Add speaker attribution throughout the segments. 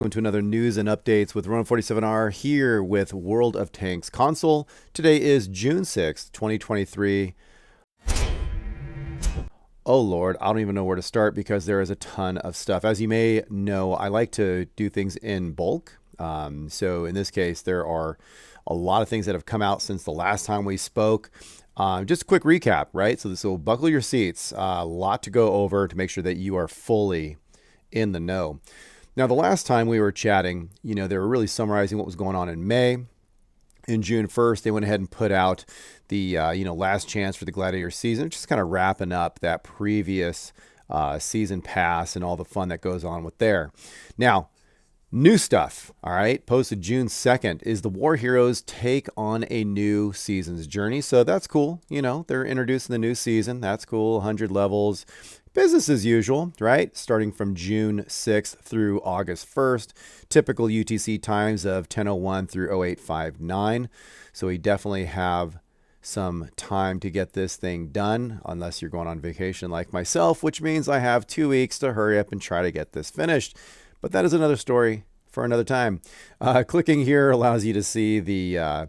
Speaker 1: Welcome to another news and updates with Ronan 47R here with World of Tanks console. Today is June 6th, 2023. Oh Lord, I don't even know where to start because there is a ton of stuff. As you may know, I like to do things in bulk. So in this case, there are a lot of things that have come out since the last time we spoke. Just a quick recap, right? So this will buckle your seats. A lot to go over to make sure that you are fully in the know. Now, the last time we were chatting, they were really summarizing what was going on in May. In June 1st, they went ahead and put out the, last chance for the Gladiator season, just kind of wrapping up that previous season pass and all the fun that goes on with there. Now, new stuff, all right, posted June 2nd, is the War Heroes take on a new season's journey. So that's cool. They're introducing the new season. That's cool. 100 levels. Business as usual, right? Starting from June 6th through August 1st. Typical UTC times of 10:01 through 0859. So we definitely have some time to get this thing done, unless you're going on vacation like myself, which means I have 2 weeks to hurry up and try to get this finished. But that is another story for another time. Clicking here allows you to see the,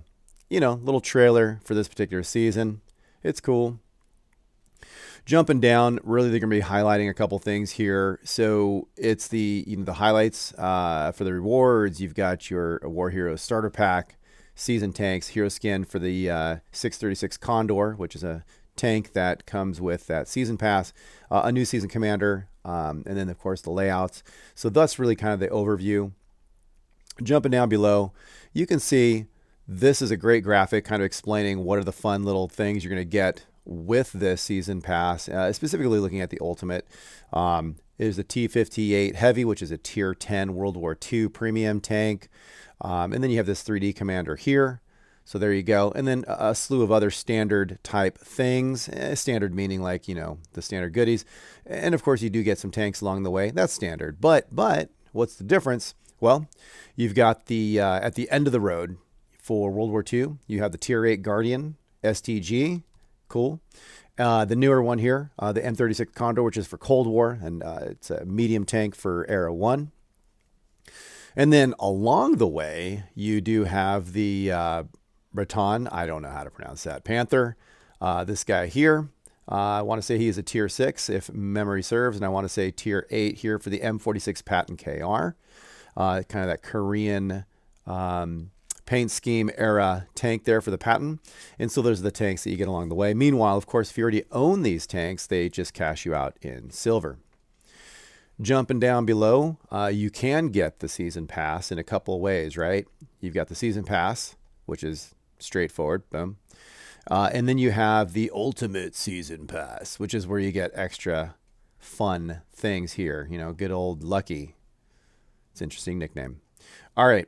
Speaker 1: little trailer for this particular season. It's cool. Jumping down, really they're going to be highlighting a couple things here. So it's the highlights for the rewards. You've got your War Hero starter pack, season tanks, hero skin for the 636 Condor, which is a tank that comes with that season pass, a new season commander, and then of course the layouts. So that's really kind of the overview. Jumping down below, you can see this is a great graphic kind of explaining what are the fun little things you're going to get with this season pass, specifically looking at the ultimate. Is the T-58 Heavy, which is a tier 10 World War II premium tank. And then you have this 3D commander here. So there you go. And then a slew of other standard type things. Standard meaning like, the standard goodies. And of course you do get some tanks along the way. That's standard. But what's the difference? Well, you've got the, at the end of the road for World War II, you have the tier 8 Guardian STG. Cool. The newer one here, the M36 Condor, which is for Cold War, and it's a medium tank for Era 1. And then along the way, you do have the Breton, I don't know how to pronounce that, Panther. This guy here, I want to say he is a tier 6, if memory serves, and I want to say tier 8 here for the M46 Patton KR. Kind of that Korean paint scheme era tank there for the Patton. And so there's the tanks that you get along the way. Meanwhile, of course, if you already own these tanks, they just cash you out in silver. Jumping down below, you can get the season pass in a couple of ways, right? You've got the season pass, which is straightforward, boom. And then you have the ultimate season pass, which is where you get extra fun things here. Good old Lucky. It's an interesting nickname. All right.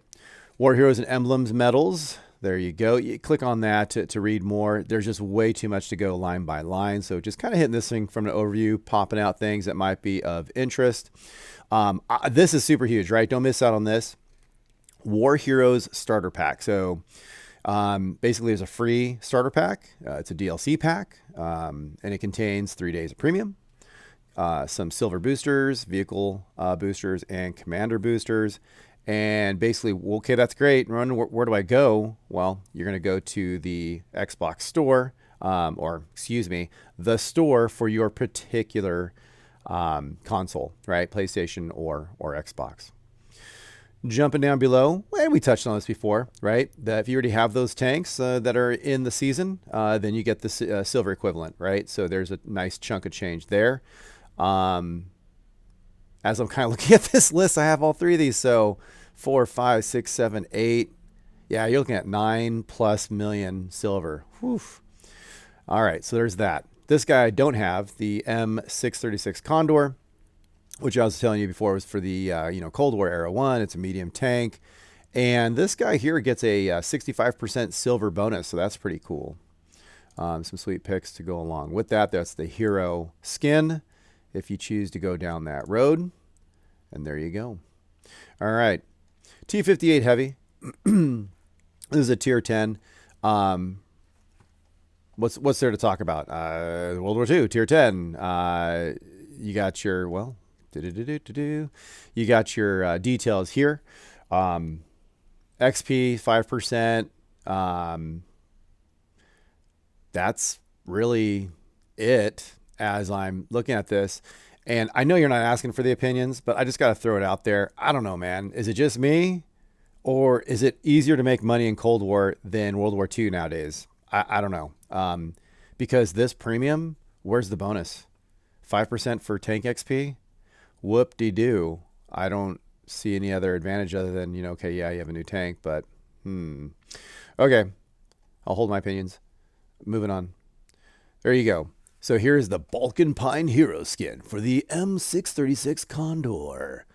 Speaker 1: War Heroes and Emblems medals. There you go. You click on that to read more. There's just way too much to go line by line. So just kind of hitting this thing from an overview, popping out things that might be of interest. This is super huge, right? Don't miss out on this. War Heroes starter pack. So basically there's a free starter pack. It's a DLC pack, and it contains 3 days of premium, some silver boosters, vehicle boosters, and commander boosters. And basically, okay, that's great. Ron, where do I go? Well, you're going to go to the Xbox store, the store for your particular console, right? PlayStation or Xbox. Jumping down below, and we touched on this before, right? That if you already have those tanks that are in the season, then you get the silver equivalent, right? So there's a nice chunk of change there. As I'm kind of looking at this list, I have all three of these. So 4, 5, 6, 7, 8. Yeah, you're looking at 9+ million silver. Whew. All right, so there's that. This guy I don't have, the M636 Condor, which I was telling you before was for the Cold War Era 1. It's a medium tank. And this guy here gets a 65% silver bonus, so that's pretty cool. Some sweet picks to go along with that. That's the hero skin, if you choose to go down that road. And there you go. All right. T-58 Heavy. This is a tier 10. What's there to talk about? World War II, tier 10. You got your, You got your details here. XP 5%. That's really it as I'm looking at this. And I know you're not asking for the opinions, but I just got to throw it out there. I don't know, man. Is it just me? Or is it easier to make money in Cold War than World War II nowadays? I don't know. Because this premium, where's the bonus? 5% for tank XP? Whoop-de-doo. I don't see any other advantage other than, okay, yeah, you have a new tank, but okay. I'll hold my opinions. Moving on. There you go. So here's the Balkan Pine Hero skin for the M636 Condor.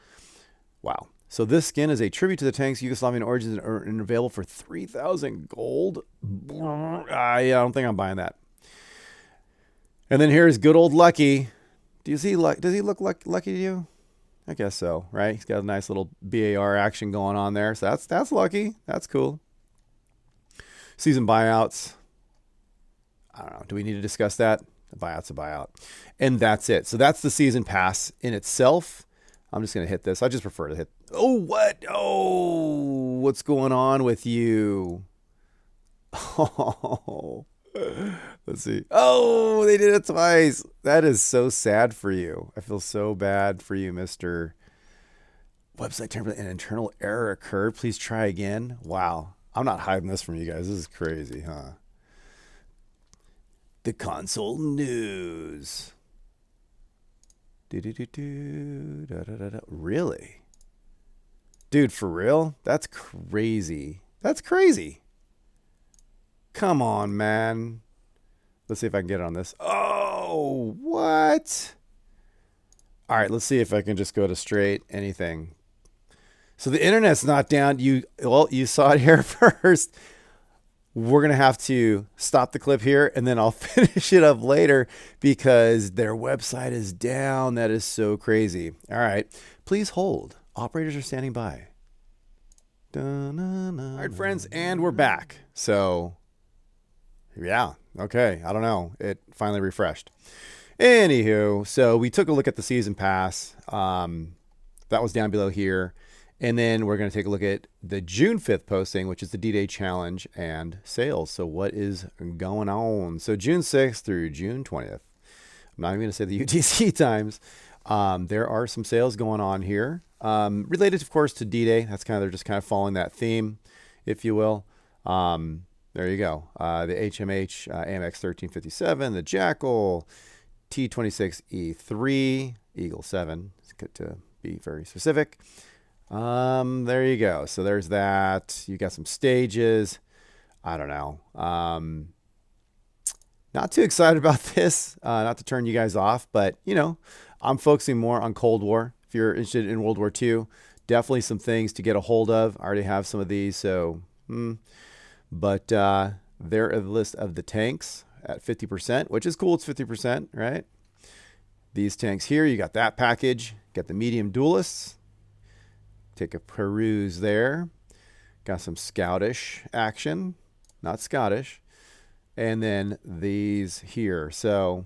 Speaker 1: Wow. So this skin is a tribute to the tank's Yugoslavian origins and available for 3,000 gold. I don't think I'm buying that. And then here's good old Lucky. Does he look lucky to you? I guess so, right? He's got a nice little BAR action going on there. So that's Lucky. That's cool. Season buyouts. I don't know. Do we need to discuss that? A buyout's a buyout. And that's it. So that's the season pass in itself. I'm just going to hit this. I just prefer to hit. Oh, what? Oh, what's going on with you? Oh, let's see. Oh, they did it twice. That is so sad for you. I feel so bad for you, Mr. Website template. An internal error occurred. Please try again. Wow. I'm not hiding this from you guys. This is crazy, huh? The console news. Really? Dude, for real? That's crazy. That's crazy. Come on, man. Let's see if I can get on this. Oh, what? All right, let's see if I can just go to straight anything. So the internet's not down. You saw it here first. We're going to have to stop the clip here and then I'll finish it up later because their website is down. That is so crazy. All right. Please hold. Operators are standing by. All right, friends, and we're back. So, yeah. Okay. I don't know. It finally refreshed. Anywho, so we took a look at the season pass. That was down below here. And then we're going to take a look at the June 5th posting, which is the D-Day Challenge and sales. So what is going on? So June 6th through June 20th. I'm not even going to say the UTC times. There are some sales going on here related, of course, to D-Day. That's they're just kind of following that theme, if you will. There you go. The HMH AMX 1357, the Jackal, T26E3, Eagle 7. It's good to be very specific. There you go. So there's that. You got some stages. I don't know. Not too excited about this, not to turn you guys off, but I'm focusing more on Cold War. If you're interested in World War II, definitely some things to get a hold of. I already have some of these. So, but, there are the list of the tanks at 50%, which is cool. It's 50%, right? These tanks here, you got that package, got the medium duelists. Take a peruse there. Got some Scoutish action, not Scottish. And then these here. So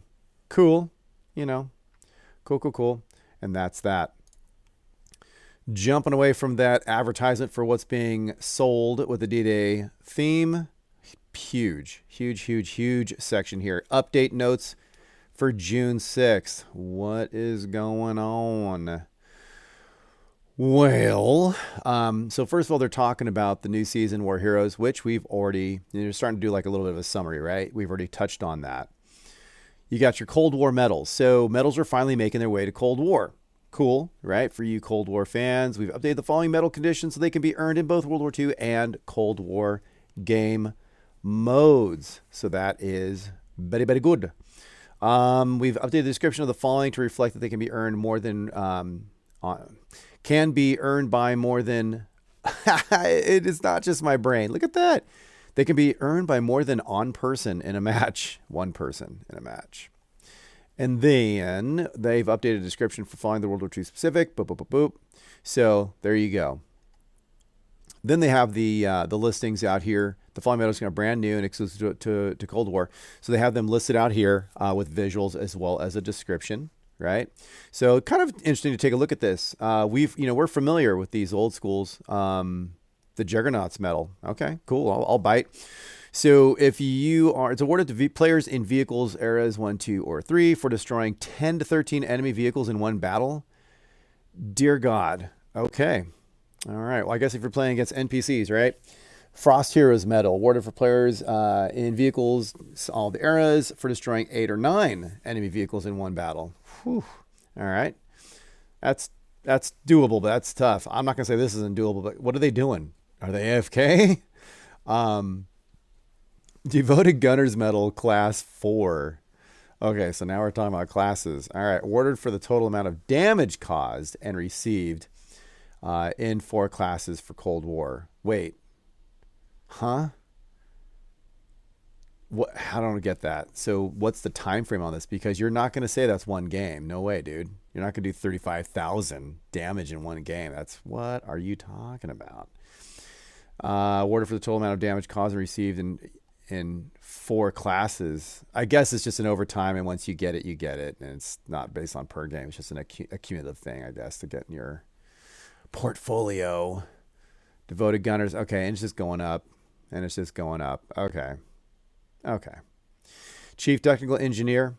Speaker 1: cool, cool. And that's that. Jumping away from that advertisement for what's being sold with the D-Day theme. Huge section here. Update notes for June 6th. What is going on? Well, so first of all, they're talking about the new season, War Heroes, which we've already, you're starting to do like a little bit of a summary, right? We've already touched on that. You got your Cold War medals. So medals are finally making their way to Cold War. Cool, right? For you Cold War fans, we've updated the following medal conditions so they can be earned in both World War II and Cold War game modes. So that is very, very good. We've updated the description of the following to reflect that they can be earned more than, can be earned by more than, it is not just my brain. Look at that. They can be earned by more than one person in a match. And then they've updated a description for following the World War II specific. Boop, boop, boop, boop. So there you go. Then they have the listings out here. The following medals are brand new and exclusive to Cold War. So they have them listed out here with visuals as well as a description. right? So kind of interesting to take a look at this. We're familiar with these old schools. The Juggernauts medal. Okay, cool. I'll bite. So if it's awarded to players in vehicles eras 1, 2, or 3 for destroying 10 to 13 enemy vehicles in one battle. Dear God. Okay. All right. Well, I guess if you're playing against NPCs, right? Frost Heroes medal awarded for players in vehicles all the eras for destroying 8 or 9 enemy vehicles in one battle. Whew. All right. That's doable, but that's tough. I'm not gonna say this isn't doable, but what are they doing? Are they AFK? Devoted Gunners medal class 4. Okay, so now we're talking about classes. All right, awarded for the total amount of damage caused and received in 4 classes for Cold War. Wait. Huh? What? I don't get that. So what's the time frame on this? Because you're not going to say that's one game. No way, dude. You're not going to do 35,000 damage in one game. What are you talking about? Awarded for the total amount of damage caused and received in 4 classes. I guess it's just an overtime, and once you get it, you get it. And it's not based on per game. It's just an accumulative thing, I guess, to get in your portfolio. Devoted Gunners. Okay, and it's just going up. And it's just going up. Okay. Chief Technical Engineer.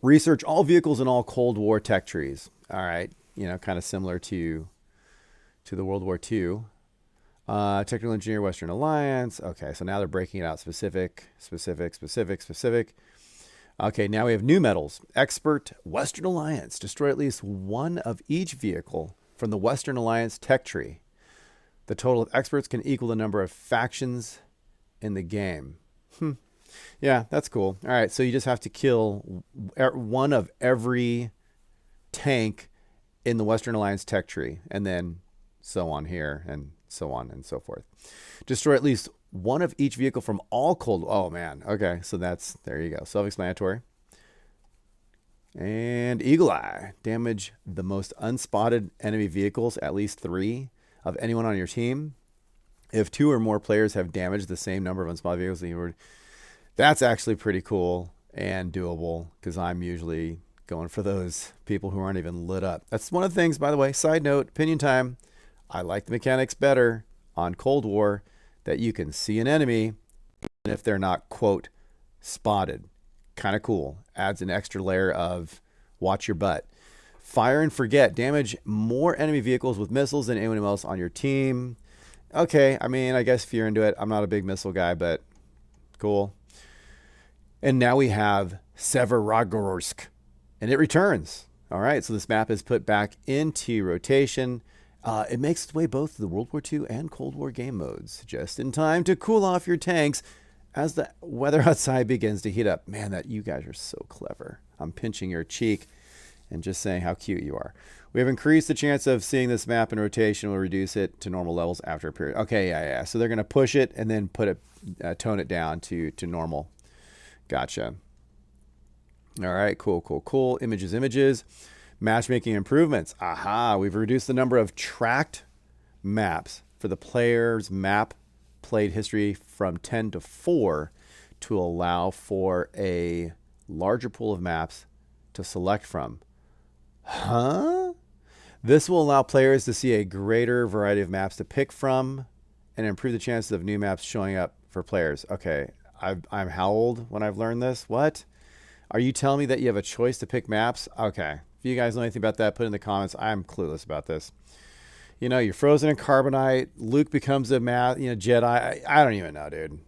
Speaker 1: Research all vehicles in all Cold War tech trees. All right. Kind of similar to the World War II. Technical Engineer, Western Alliance. Okay, so now they're breaking it out specific. Okay, now we have new medals. Expert, Western Alliance. Destroy at least one of each vehicle from the Western Alliance tech tree. The total of experts can equal the number of factions in the game. Yeah, that's cool. All right, so you just have to kill one of every tank in the Western Alliance tech tree, and then so on here, and so on and so forth. Destroy at least one of each vehicle from all Cold. Oh man. Okay, so there you go. Self-explanatory. And Eagle Eye. Damage the most unspotted enemy vehicles, at least 3 of anyone on your team. If 2 or more players have damaged the same number of unspotted vehicles, that's actually pretty cool and doable, because I'm usually going for those people who aren't even lit up. That's one of the things, by the way, side note, opinion time. I like the mechanics better on Cold War, that you can see an enemy even if they're not, quote, spotted. Kind of cool. Adds an extra layer of watch your butt. Fire and forget. Damage more enemy vehicles with missiles than anyone else on your team. Okay, I mean, I guess if you're into it, I'm not a big missile guy, but cool. And now we have Severogorsk, and it returns. All right, so this map is put back into rotation. It makes its way both to the World War II and Cold War game modes, just in time to cool off your tanks as the weather outside begins to heat up. Man, you guys are so clever. I'm pinching your cheek and just saying how cute you are. We have increased the chance of seeing this map in rotation. We'll reduce it to normal levels after a period. Okay, yeah. So they're going to push it and then tone it down to normal. Gotcha. All right, cool. Images. Matchmaking improvements. Aha, we've reduced the number of tracked maps for the player's map played history from 10 to 4 to allow for a larger pool of maps to select from. Huh? This will allow players to see a greater variety of maps to pick from and improve the chances of new maps showing up for players. Okay, I'm how old when I've learned this? What? Are you telling me that you have a choice to pick maps? Okay. If you guys know anything about that, put in the comments. I'm clueless about this. You're frozen in carbonite. Luke becomes a Jedi. I don't even know, dude.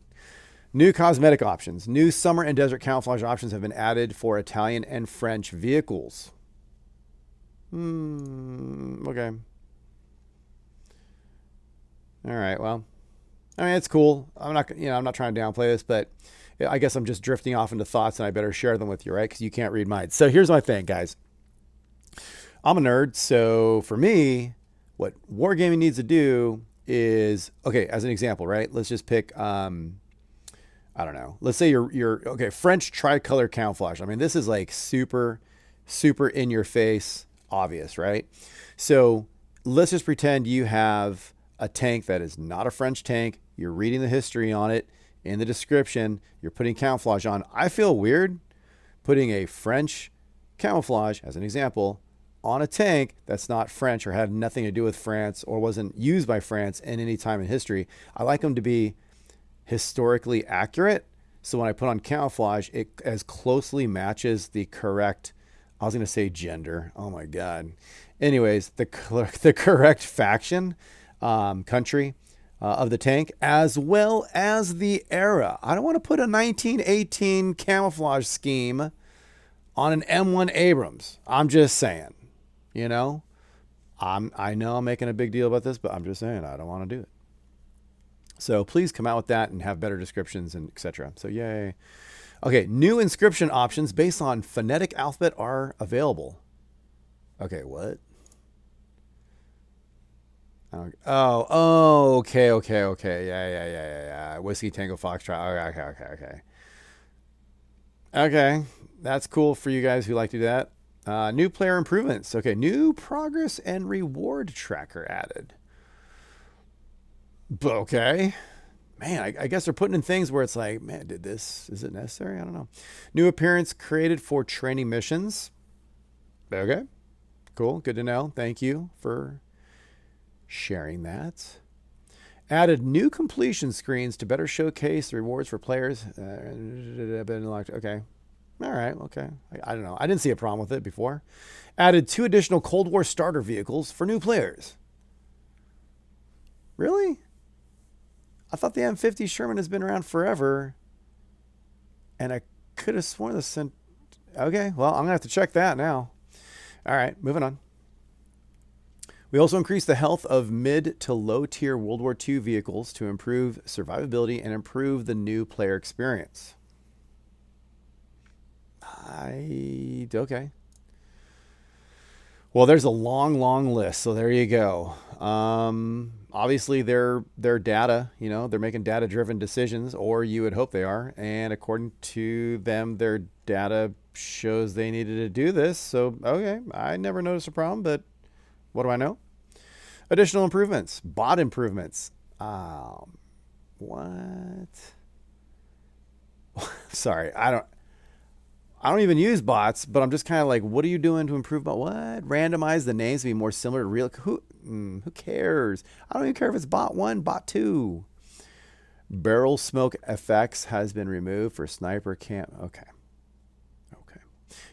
Speaker 1: New cosmetic options. New summer and desert camouflage options have been added for Italian and French vehicles. Okay. All right. Well, I mean, it's cool. I'm not trying to downplay this, but I guess I'm just drifting off into thoughts, and I better share them with you, right? Because you can't read mine. So here's my thing, guys. I'm a nerd, so for me, what wargaming needs to do is, okay, as an example, right? Let's just pick, I don't know. Let's say you're okay, French tricolor camouflage. I mean, this is like super in your face, obvious, right? So let's just pretend you have a tank that is not a French tank. You're reading the history on it in the description. You're putting camouflage on. I feel weird putting a French camouflage, as an example, on a tank that's not French or had nothing to do with France or wasn't used by France in any time in history. I like them to be historically accurate. So when I put on camouflage, it as closely matches the correct, I was going to say gender. Oh my God. Anyways, the correct faction, country of the tank, as well as the era. I don't want to put a 1918 camouflage scheme on an M1 Abrams. I'm just saying, you know, I know I'm making a big deal about this, but I'm just saying I don't want to do it. So please come out with that and have better descriptions and etc. So yay. Okay, new inscription options based on phonetic alphabet are available. Okay, what? Okay. Yeah. Whiskey Tango Foxtrot. Okay. Okay, that's cool for you guys who like to do that. New player improvements. Okay, new progress and reward tracker added. Okay. Man, I guess they're putting in things where it's like, man, is it necessary? I don't know. New appearance created for training missions. Okay, cool. Good to know. Thank you for sharing that. Added new completion screens to better showcase the rewards for players. Okay. All right. Okay. I don't know. I didn't see a problem with it before. Added 2 additional Cold War starter vehicles for new players. Really? I thought the M50 Sherman has been around forever. And I could have sworn this sent. Okay. Well, I'm going to have to check that now. All right. Moving on. We also increased the health of mid to low tier World War II vehicles to improve survivability and improve the new player experience. Okay. Well, there's a long list, so there you go. Obviously, they're data. You know, they're making data-driven decisions, or you would hope they are. And according to them, their data shows they needed to do this. So, okay, I never noticed a problem, but what do I know? Additional improvements, bot improvements. What? Sorry, I don't even use bots, but I'm just kind of like, what are you doing to improve bot? What? Randomize the names to be more similar to real. Who cares? I don't even care if it's bot 1, bot 2. Barrel smoke effects has been removed for sniper camp. Okay.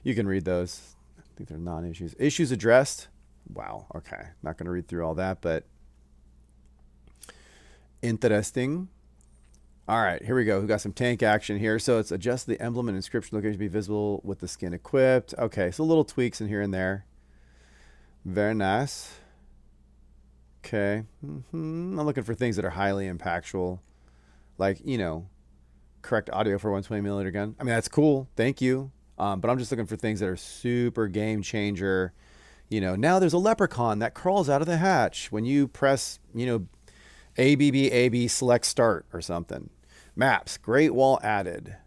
Speaker 1: You can read those. I think they're non-issues. Issues addressed. Wow. Okay. Not going to read through all that, but interesting. All right, here we go. We got some tank action here. So it's adjust the emblem and inscription location to be visible with the skin equipped. Okay, so little tweaks in here and there. Very nice. Okay. I'm looking for things that are highly impactful, like, you know, correct audio for 120mm gun. I mean, that's cool. Thank you. But I'm just looking for things that are super game changer. You know, now there's a leprechaun that crawls out of the hatch when you press, you know, ABB select start or something. Maps, Great Wall added.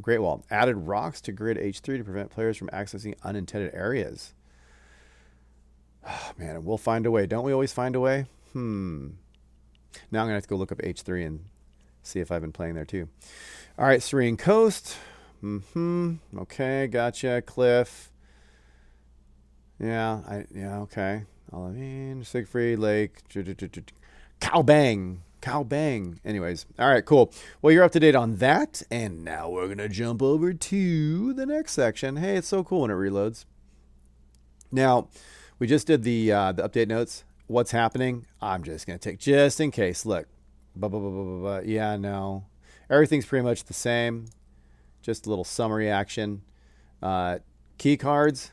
Speaker 1: Great Wall added rocks to grid H3 to prevent players from accessing unintended areas. Oh, man, we'll find a way. Don't we always find a way? Now I'm going to have to go look up H3 and see if I've been playing there too. All right, Serene Coast. Okay, gotcha. Cliff. Yeah, okay. Siegfried Lake. Cow Bang. Anyways, all right, cool. Well, you're up to date on that, and now we're going to jump over to the next section. Hey, it's so cool when it reloads. Now, we just did the update notes. What's happening? I'm just going to take, just in case, look. Yeah, no. Everything's pretty much the same. Just a little summary action. Key cards.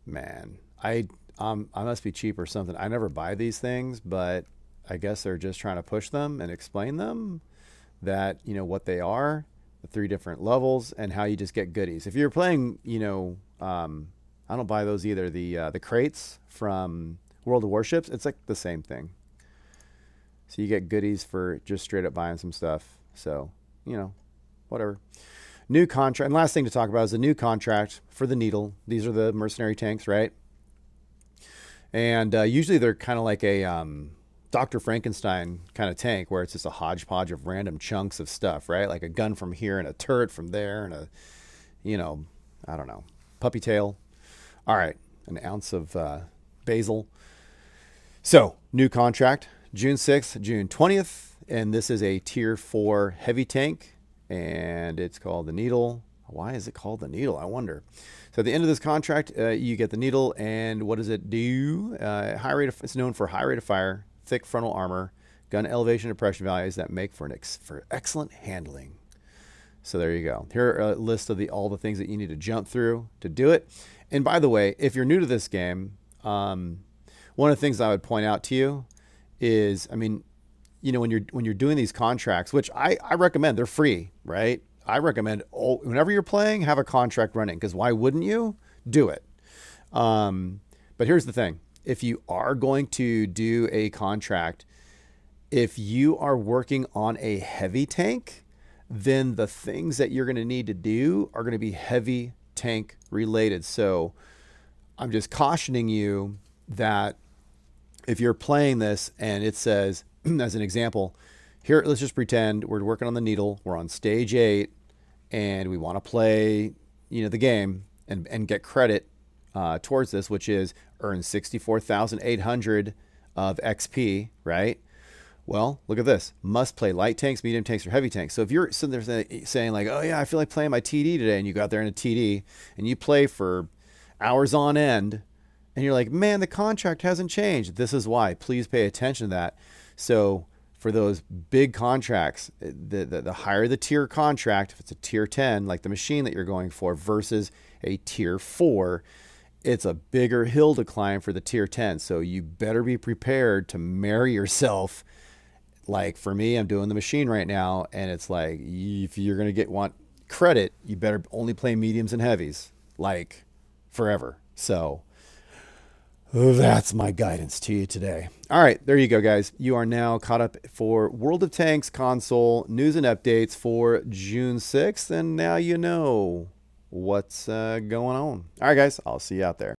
Speaker 1: Man, I must be cheap or something. I never buy these things, but I guess they're just trying to push them and explain them, that, you know, what they are, the 3 different levels, and how you just get goodies. If you're playing, you know, I don't buy those either. The crates from World of Warships, it's like the same thing. So you get goodies for just straight up buying some stuff. So, you know, whatever. New contract. And last thing to talk about is a new contract for the Needle. These are the mercenary tanks, right? And usually they're kind of like a Dr. Frankenstein kind of tank, where it's just a hodgepodge of random chunks of stuff, right? Like a gun from here and a turret from there and a, you know, I don't know. puppy tail. All right, an ounce of basil. So, new contract, June 6th, June 20th, and this is a tier 4 heavy tank, and it's called the Needle. Why is it called the Needle? I wonder. So, at the end of this contract, you get the Needle, and what does it do? It's known for high rate of fire, thick frontal armor, gun elevation and depression values that make for excellent handling. So there you go. Here are a list of all the things that you need to jump through to do it. And by the way, if you're new to this game, one of the things I would point out to you is, I mean, you know, when you're doing these contracts, which I recommend, they're free, right? I recommend whenever you're playing, have a contract running, because why wouldn't you? Do it. But here's the thing. If you are going to do a contract, if you are working on a heavy tank, then the things that you're going to need to do are going to be heavy tank related. So I'm just cautioning you that if you're playing this and it says, as an example, here, let's just pretend we're working on the Needle. We're on stage 8 and we want to play, you know, the game and get credit towards this, which is earn 64,800 of XP, right? Well, look at this. Must play light tanks, medium tanks, or heavy tanks. So if you're sitting there saying like, oh yeah, I feel like playing my TD today, and you got there in a TD, and you play for hours on end, and you're like, man, the contract hasn't changed. This is why. Please pay attention to that. So for those big contracts, the higher the tier contract, if it's a tier 10, like the machine that you're going for, versus a tier 4, it's a bigger hill to climb for the tier 10. So you better be prepared to marry yourself. Like for me, I'm doing the machine right now, and it's like, if you're going to want credit, you better only play mediums and heavies, like forever. So that's my guidance to you today. All right, there you go, guys. You are now caught up for World of Tanks console news and updates for June 6th, and now you know what's going on. All right, guys, I'll see you out there.